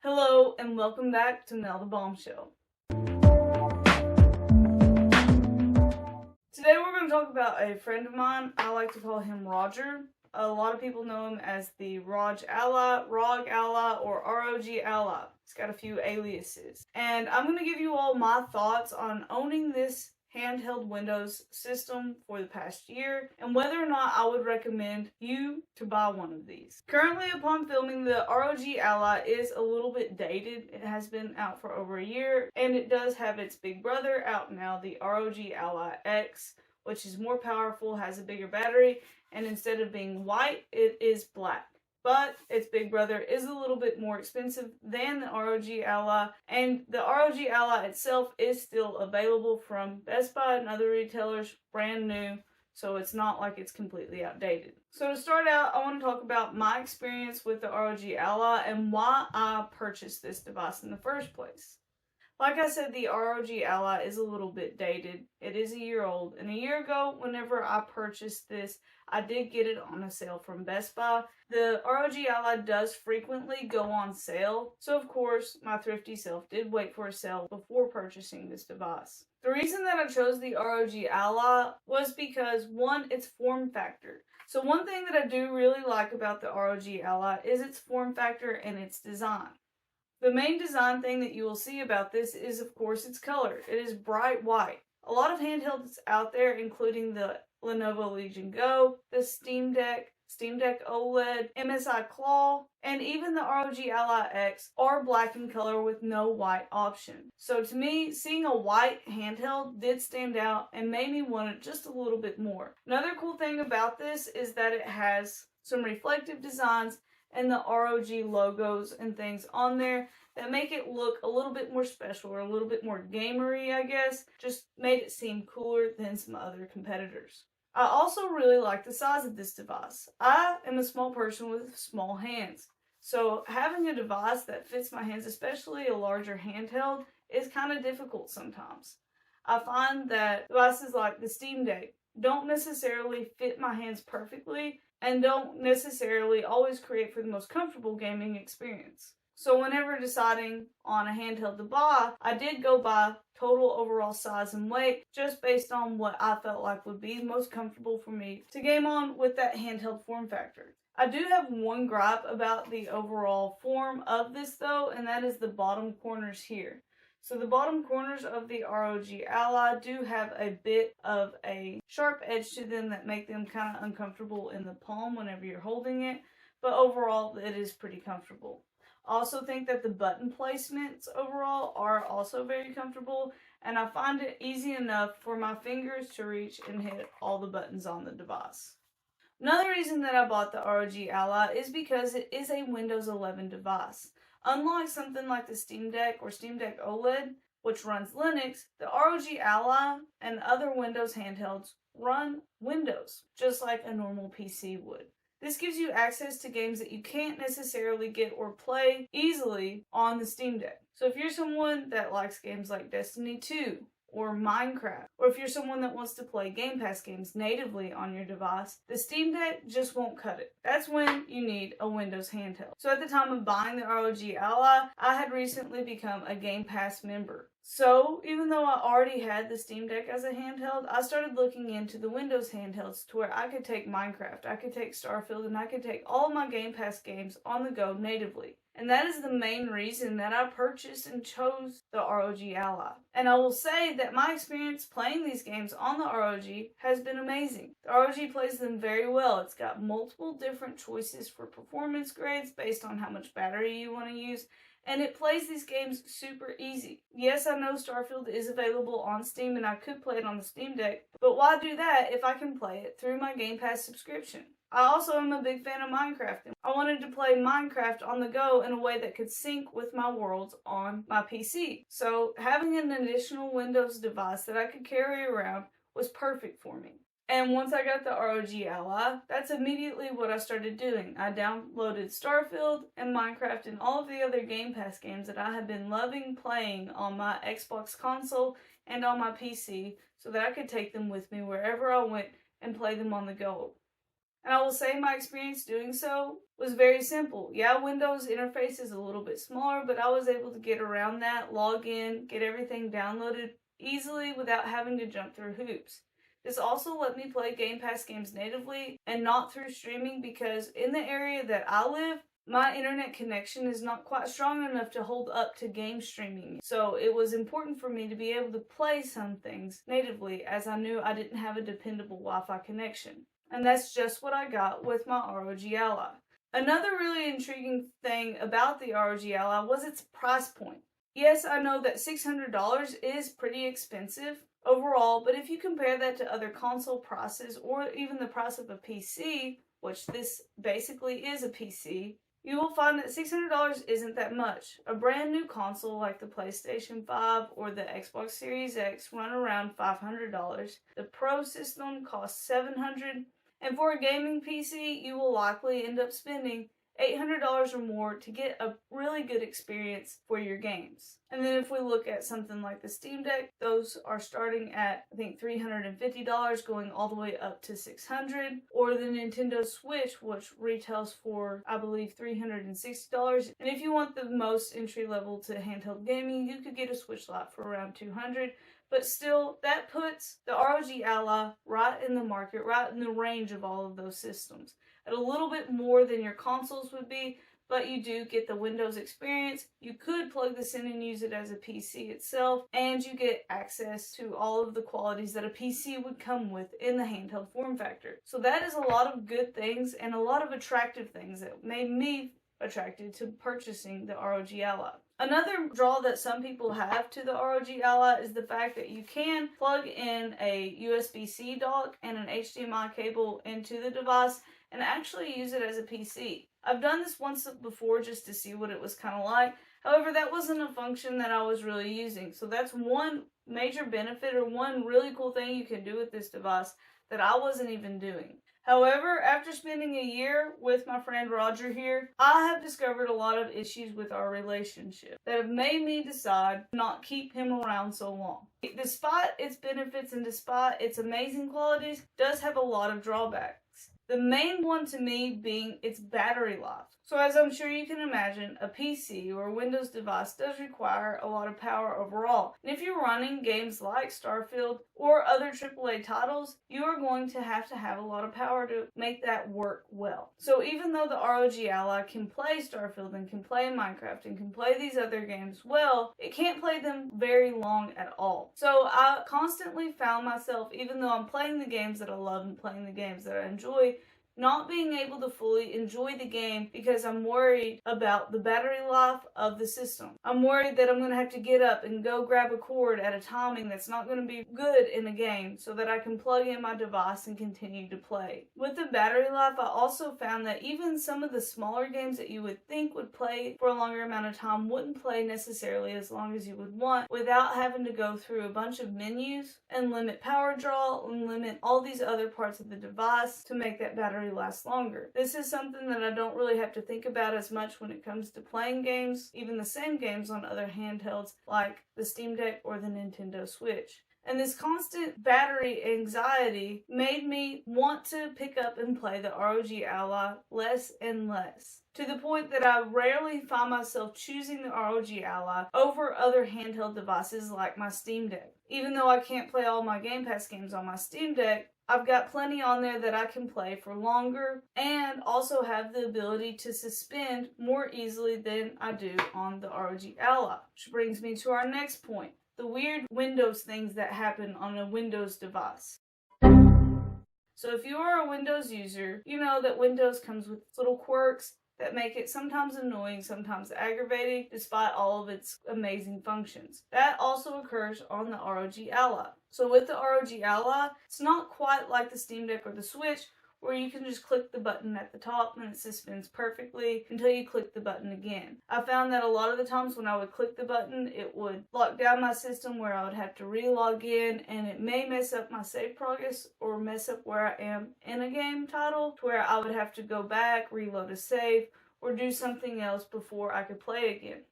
Hello and welcome back to Mel the Bombshell. Today we're going to talk about a friend of mine. I like to call him Roger. A lot of people know him as the ROG Ally, or ROG Ally. He's got a few aliases. And I'm going to give you all my thoughts on owning this handheld Windows system for the past year and whether or not I would recommend you to buy one of these. Currently, upon filming, the ROG Ally is a little bit dated. It has been out for over a year, and it does have its big brother out now, the ROG Ally X, which is more powerful, has a bigger battery, and instead of being white, it is black. But its big brother is a little bit more expensive than the ROG Ally, and the ROG Ally itself is still available from Best Buy and other retailers, brand new, so it's not like it's completely outdated. So to start out, I want to talk about my experience with the ROG Ally and why I purchased this device in the first place. Like I said, the ROG Ally is a little bit dated. It is a year old, and a year ago, whenever I purchased this, I did get it on a sale from Best Buy. The ROG Ally does frequently go on sale, so of course, my thrifty self did wait for a sale before purchasing this device. The reason that I chose the ROG Ally was because, one, its form factor. So one thing that I do really like about the ROG Ally is its form factor and its design. The main design thing that you will see about this is, of course, its color. It is bright white. A lot of handhelds out there, including the Lenovo Legion Go, the Steam Deck OLED, MSI Claw, and even the ROG Ally X are black in color with no white option. So to me, seeing a white handheld did stand out and made me want it just a little bit more. Another cool thing about this is that it has some reflective designs and the ROG logos and things on there that make it look a little bit more special or a little bit more gamery, I guess. Just made it seem cooler than some other competitors. I also really like the size of this device. I am a small person with small hands, so having a device that fits my hands, especially a larger handheld, is kind of difficult sometimes. I find that devices like the Steam Deck don't necessarily fit my hands perfectly and don't necessarily always create for the most comfortable gaming experience. So whenever deciding on a handheld to buy, I did go by total overall size and weight just based on what I felt like would be most comfortable for me to game on with that handheld form factor. I do have one gripe about the overall form of this though, and that is the bottom corners here. So the bottom corners of the ROG Ally do have a bit of a sharp edge to them that make them kind of uncomfortable in the palm whenever you're holding it, but overall it is pretty comfortable. I also think that the button placements overall are also very comfortable, and I find it easy enough for my fingers to reach and hit all the buttons on the device. Another reason that I bought the ROG Ally is because it is a Windows 11 device. Unlike something like the Steam Deck or Steam Deck OLED, which runs Linux, the ROG Ally and other Windows handhelds run Windows, just like a normal PC would. This gives you access to games that you can't necessarily get or play easily on the Steam Deck. So if you're someone that likes games like Destiny 2, or Minecraft, or if you're someone that wants to play Game Pass games natively on your device, the Steam Deck just won't cut it. That's when you need a Windows handheld. So at the time of buying the ROG Ally, I had recently become a Game Pass member. So even though I already had the Steam Deck as a handheld, I started looking into the Windows handhelds to where I could take Minecraft, I could take Starfield, and I could take all of my Game Pass games on the go natively. And that is the main reason that I purchased and chose the ROG Ally. And I will say that my experience playing these games on the ROG has been amazing. The ROG plays them very well. It's got multiple different choices for performance grades based on how much battery you want to use, and it plays these games super easy. Yes, I know Starfield is available on Steam and I could play it on the Steam Deck, but why do that if I can play it through my Game Pass subscription? I also am a big fan of Minecraft, and I wanted to play Minecraft on the go in a way that could sync with my worlds on my PC. So having an additional Windows device that I could carry around was perfect for me. And once I got the ROG Ally, that's immediately what I started doing. I downloaded Starfield and Minecraft and all of the other Game Pass games that I have been loving playing on my Xbox console and on my PC so that I could take them with me wherever I went and play them on the go. And I will say my experience doing so was very simple. Yeah, Windows interface is a little bit smaller, but I was able to get around that, log in, get everything downloaded easily without having to jump through hoops. This also let me play Game Pass games natively and not through streaming, because in the area that I live, my internet connection is not quite strong enough to hold up to game streaming. So it was important for me to be able to play some things natively, as I knew I didn't have a dependable Wi-Fi connection. And that's just what I got with my ROG Ally. Another really intriguing thing about the ROG Ally was its price point. Yes, I know that $600 is pretty expensive overall, but if you compare that to other console prices or even the price of a PC, which this basically is a PC, you will find that $600 isn't that much. A brand new console like the PlayStation 5 or the Xbox Series X run around $500. The Pro system costs $700, and for a gaming PC, you will likely end up spending $800 or more to get a really good experience for your games. And then if we look at something like the Steam Deck, those are starting at, I think, $350, going all the way up to $600. Or the Nintendo Switch, which retails for, I believe, $360. And if you want the most entry level to handheld gaming, you could get a Switch Lite for around $200. But still, that puts the ROG Ally right in the market, right in the range of all of those systems. At a little bit more than your consoles would be, but you do get the Windows experience. You could plug this in and use it as a PC itself, and you get access to all of the qualities that a PC would come with in the handheld form factor. So that is a lot of good things and a lot of attractive things that made me attracted to purchasing the ROG Ally. Another draw that some people have to the ROG Ally is the fact that you can plug in a USB-C dock and an HDMI cable into the device and actually use it as a PC. I've done this once before just to see what it was kind of like. However, that wasn't a function that I was really using. So that's one major benefit, or one really cool thing you can do with this device that I wasn't even doing. However, after spending a year with my friend Roger here, I have discovered a lot of issues with our relationship that have made me decide not keep him around so long. Despite its benefits and despite its amazing qualities, it does have a lot of drawbacks. The main one to me being its battery life. So as I'm sure you can imagine, a PC or a Windows device does require a lot of power overall. And if you're running games like Starfield or other AAA titles, you are going to have a lot of power to make that work well. So even though the ROG Ally can play Starfield and can play Minecraft and can play these other games well, it can't play them very long at all. So I constantly found myself, even though I'm playing the games that I love and playing the games that I enjoy, not being able to fully enjoy the game because I'm worried about the battery life of the system. I'm worried that I'm going to have to get up and go grab a cord at a timing that's not going to be good in a game so that I can plug in my device and continue to play. With the battery life, I also found that even some of the smaller games that you would think would play for a longer amount of time wouldn't play necessarily as long as you would want without having to go through a bunch of menus and limit power draw and limit all these other parts of the device to make that battery last longer. This is something that I don't really have to think about as much when it comes to playing games, even the same games on other handhelds like the Steam Deck or the Nintendo Switch. And this constant battery anxiety made me want to pick up and play the ROG Ally less and less, to the point that I rarely find myself choosing the ROG Ally over other handheld devices like my Steam Deck. Even though I can't play all my Game Pass games on my Steam Deck, I've got plenty on there that I can play for longer and also have the ability to suspend more easily than I do on the ROG Ally. Which brings me to our next point, the weird Windows things that happen on a Windows device. So if you are a Windows user, you know that Windows comes with little quirks that make it sometimes annoying, sometimes aggravating, despite all of its amazing functions. That also occurs on the ROG Ally. So with the ROG Ally, it's not quite like the Steam Deck or the Switch, where you can just click the button at the top and it suspends perfectly until you click the button again. I found that a lot of the times when I would click the button, it would lock down my system where I would have to re-log in, and it may mess up my save progress or mess up where I am in a game title to where I would have to go back, reload a save, or do something else before I could play again.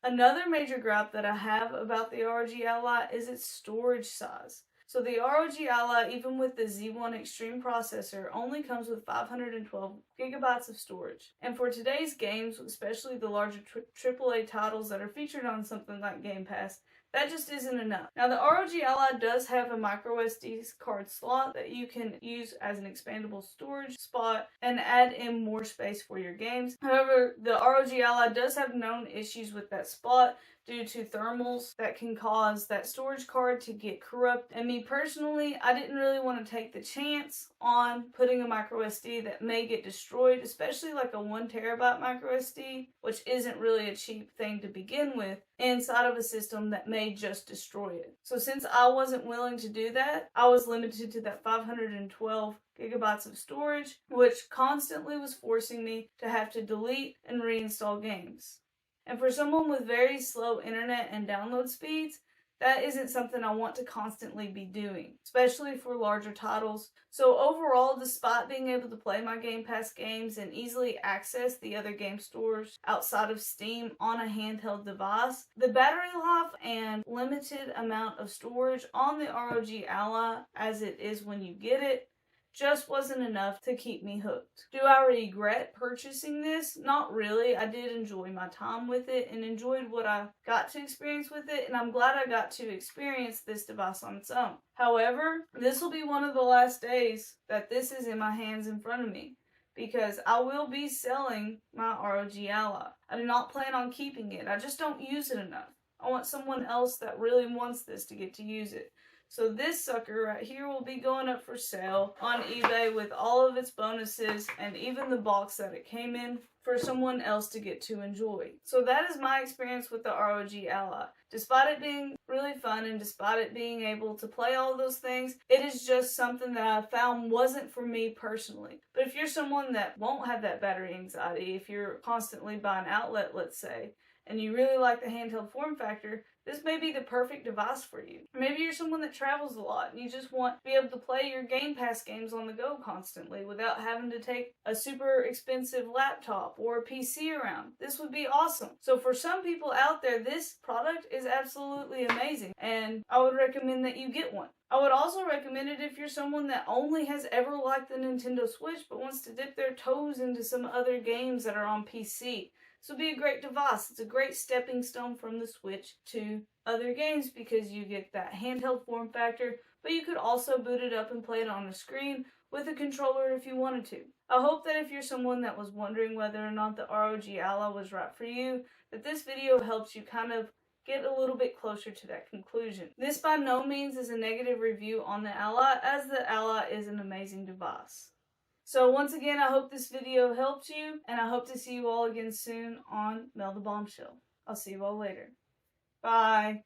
Another major gripe that I have about the ROG Ally is its storage size. So the ROG Ally, even with the Z1 Extreme processor, only comes with 512 gigabytes of storage. And for today's games, especially the larger AAA titles that are featured on something like Game Pass, that just isn't enough. Now, the ROG Ally does have a micro SD card slot that you can use as an expandable storage spot and add in more space for your games. However, the ROG Ally does have known issues with that spot due to thermals that can cause that storage card to get corrupt. And me personally, I didn't really want to take the chance on putting a micro SD that may get destroyed, especially like a 1 terabyte micro SD, which isn't really a cheap thing to begin with, inside of a system that may just destroy it. So since I wasn't willing to do that, I was limited to that 512 gigabytes of storage, which constantly was forcing me to have to delete and reinstall games. And for someone with very slow internet and download speeds, that isn't something I want to constantly be doing, especially for larger titles. So overall, despite being able to play my Game Pass games and easily access the other game stores outside of Steam on a handheld device, the battery life and limited amount of storage on the ROG Ally, as it is when you get it, just wasn't enough to keep me hooked. Do I regret purchasing this? Not really. I did enjoy my time with it and enjoyed what I got to experience with it, and I'm glad I got to experience this device on its own. However, this will be one of the last days that this is in my hands in front of me, because I will be selling my ROG Ally. I do not plan on keeping it. I just don't use it enough. I want someone else that really wants this to get to use it. So this sucker right here will be going up for sale on eBay with all of its bonuses and even the box that it came in for someone else to get to enjoy. So that is my experience with the ROG Ally. Despite it being really fun and despite it being able to play all those things, it is just something that I found wasn't for me personally. But if you're someone that won't have that battery anxiety, if you're constantly by an outlet, let's say, and you really like the handheld form factor, this may be the perfect device for you. Maybe you're someone that travels a lot and you just want to be able to play your Game Pass games on the go constantly without having to take a super expensive laptop or a PC around. This would be awesome. So for some people out there, this product is absolutely amazing, and I would recommend that you get one. I would also recommend it if you're someone that only has ever liked the Nintendo Switch but wants to dip their toes into some other games that are on PC. This would be a great device. It's a great stepping stone from the Switch to other games because you get that handheld form factor, but you could also boot it up and play it on a screen with a controller if you wanted to. I hope that if you're someone that was wondering whether or not the ROG Ally was right for you, that this video helps you kind of get a little bit closer to that conclusion. This by no means is a negative review on the Ally, as the Ally is an amazing device. So once again, I hope this video helped you, and I hope to see you all again soon on Mel the Bombshell. I'll see you all later. Bye.